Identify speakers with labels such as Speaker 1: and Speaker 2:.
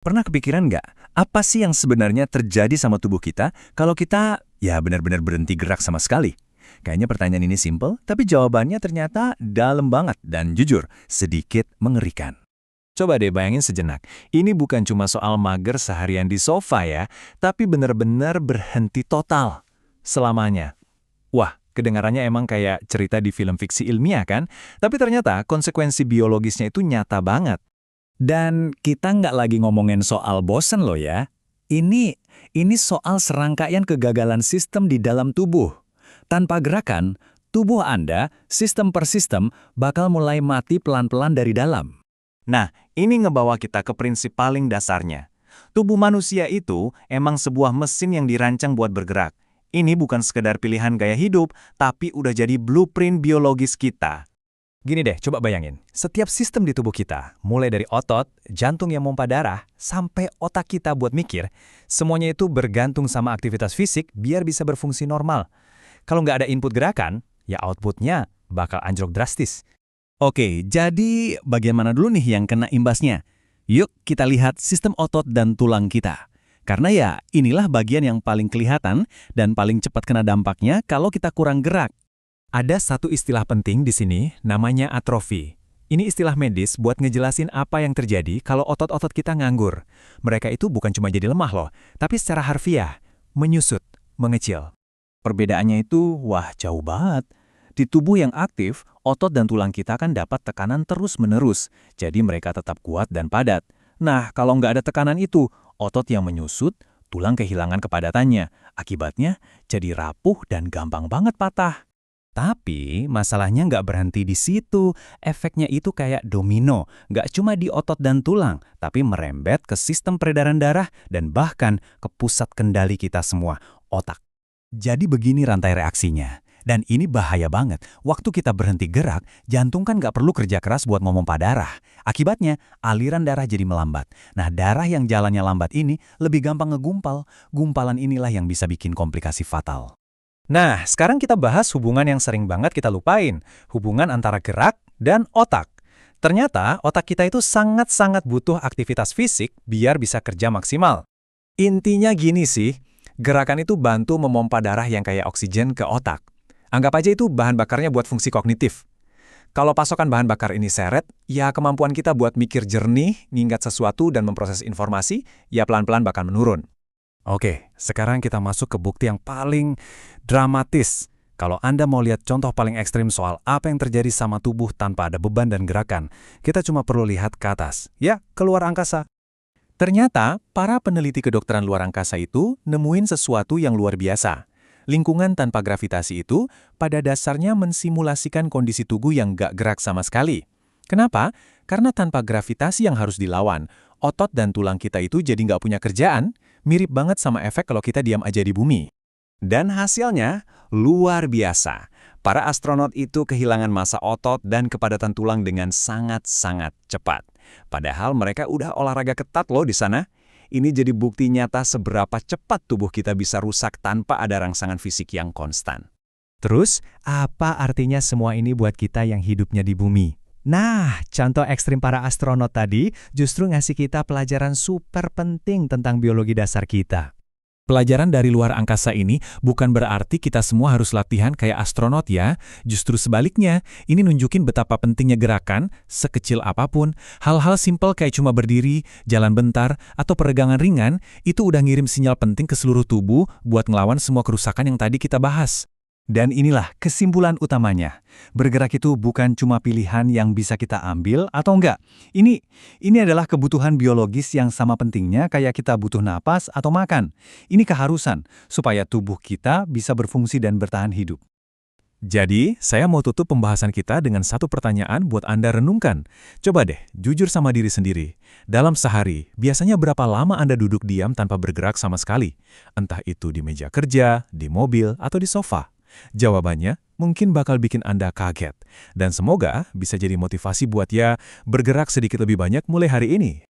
Speaker 1: Pernah kepikiran nggak, apa sih yang sebenarnya terjadi sama tubuh kita kalau kita ya benar-benar berhenti gerak sama sekali? Kayaknya pertanyaan ini simple, tapi jawabannya ternyata dalam banget dan jujur, sedikit mengerikan. Coba deh bayangin sejenak, ini bukan cuma soal mager seharian di sofa ya, tapi benar-benar berhenti total. Selamanya. Wah, kedengarannya emang kayak cerita di film fiksi ilmiah kan? Tapi ternyata konsekuensi biologisnya itu nyata banget. Dan kita nggak lagi ngomongin soal bosen loh ya. Ini, ini soal serangkaian kegagalan sistem di dalam tubuh. Tanpa gerakan, tubuh Anda, sistem per sistem, bakal mulai mati pelan-pelan dari dalam. Nah, ini ngebawa kita ke prinsip paling dasarnya. Tubuh manusia itu emang sebuah mesin yang dirancang buat bergerak. Ini bukan sekedar pilihan gaya hidup, tapi udah jadi blueprint biologis kita. Gini deh, coba bayangin. Setiap sistem di tubuh kita, mulai dari otot, jantung yang mompa darah, sampai otak kita buat mikir, semuanya itu bergantung sama aktivitas fisik biar bisa berfungsi normal. Kalau nggak ada input gerakan, ya outputnya bakal anjlok drastis. Oke, jadi bagian mana dulu nih yang kena imbasnya? Yuk kita lihat sistem otot dan tulang kita. Karena ya inilah bagian yang paling kelihatan dan paling cepat kena dampaknya kalau kita kurang gerak. Ada satu istilah penting di sini, namanya atrofi. Ini istilah medis buat ngejelasin apa yang terjadi kalau otot-otot kita nganggur. Mereka itu bukan cuma jadi lemah loh, tapi secara harfiah, menyusut, mengecil. Perbedaannya itu, wah jauh banget. Di tubuh yang aktif, otot dan tulang kita kan dapat tekanan terus-menerus, jadi mereka tetap kuat dan padat. Nah, kalau nggak ada tekanan itu, otot yang menyusut, tulang kehilangan kepadatannya. Akibatnya, jadi rapuh dan gampang banget patah. Tapi masalahnya nggak berhenti di situ. Efeknya itu kayak domino, nggak cuma di otot dan tulang, tapi merembet ke sistem peredaran darah dan bahkan ke pusat kendali kita semua, otak. Jadi begini rantai reaksinya. Dan ini bahaya banget. Waktu kita berhenti gerak, jantung kan nggak perlu kerja keras buat memompa darah. Akibatnya, aliran darah jadi melambat. Nah, darah yang jalannya lambat ini lebih gampang ngegumpal. Gumpalan inilah yang bisa bikin komplikasi fatal. Nah, sekarang kita bahas hubungan yang sering banget kita lupain, hubungan antara gerak dan otak. Ternyata otak kita itu sangat-sangat butuh aktivitas fisik biar bisa kerja maksimal. Intinya gini sih, gerakan itu bantu memompa darah yang kayak oksigen ke otak. Anggap aja itu bahan bakarnya buat fungsi kognitif. Kalau pasokan bahan bakar ini seret, ya kemampuan kita buat mikir jernih, ngingat sesuatu dan memproses informasi, ya pelan-pelan bakal menurun. Oke, sekarang kita masuk ke bukti yang paling dramatis. Kalau Anda mau lihat contoh paling ekstrim soal apa yang terjadi sama tubuh tanpa ada beban dan gerakan, kita cuma perlu lihat ke atas. Ya, keluar angkasa. Ternyata, para peneliti kedokteran luar angkasa itu nemuin sesuatu yang luar biasa. Lingkungan tanpa gravitasi itu pada dasarnya mensimulasikan kondisi tubuh yang gak gerak sama sekali. Kenapa? Karena tanpa gravitasi yang harus dilawan, otot dan tulang kita itu jadi nggak punya kerjaan, mirip banget sama efek kalau kita diam aja di bumi. Dan hasilnya luar biasa. Para astronot itu kehilangan massa otot dan kepadatan tulang dengan sangat-sangat cepat. Padahal mereka udah olahraga ketat loh di sana. Ini jadi bukti nyata seberapa cepat tubuh kita bisa rusak tanpa ada rangsangan fisik yang konstan. Terus, apa artinya semua ini buat kita yang hidupnya di bumi? Nah, contoh ekstrim para astronot tadi justru ngasih kita pelajaran super penting tentang biologi dasar kita. Pelajaran dari luar angkasa ini bukan berarti kita semua harus latihan kayak astronot ya. Justru sebaliknya, ini nunjukin betapa pentingnya gerakan, sekecil apapun. Hal-hal simpel kayak cuma berdiri, jalan bentar, atau peregangan ringan, itu udah ngirim sinyal penting ke seluruh tubuh buat ngelawan semua kerusakan yang tadi kita bahas. Dan inilah kesimpulan utamanya. Bergerak itu bukan cuma pilihan yang bisa kita ambil atau enggak. Ini adalah kebutuhan biologis yang sama pentingnya kayak kita butuh napas atau makan. Ini keharusan supaya tubuh kita bisa berfungsi dan bertahan hidup. Jadi, saya mau tutup pembahasan kita dengan satu pertanyaan buat Anda renungkan. Coba deh, jujur sama diri sendiri. Dalam sehari, biasanya berapa lama Anda duduk diam tanpa bergerak sama sekali? Entah itu di meja kerja, di mobil, atau di sofa. Jawabannya mungkin bakal bikin Anda kaget. Dan semoga bisa jadi motivasi buat ya bergerak sedikit lebih banyak mulai hari ini.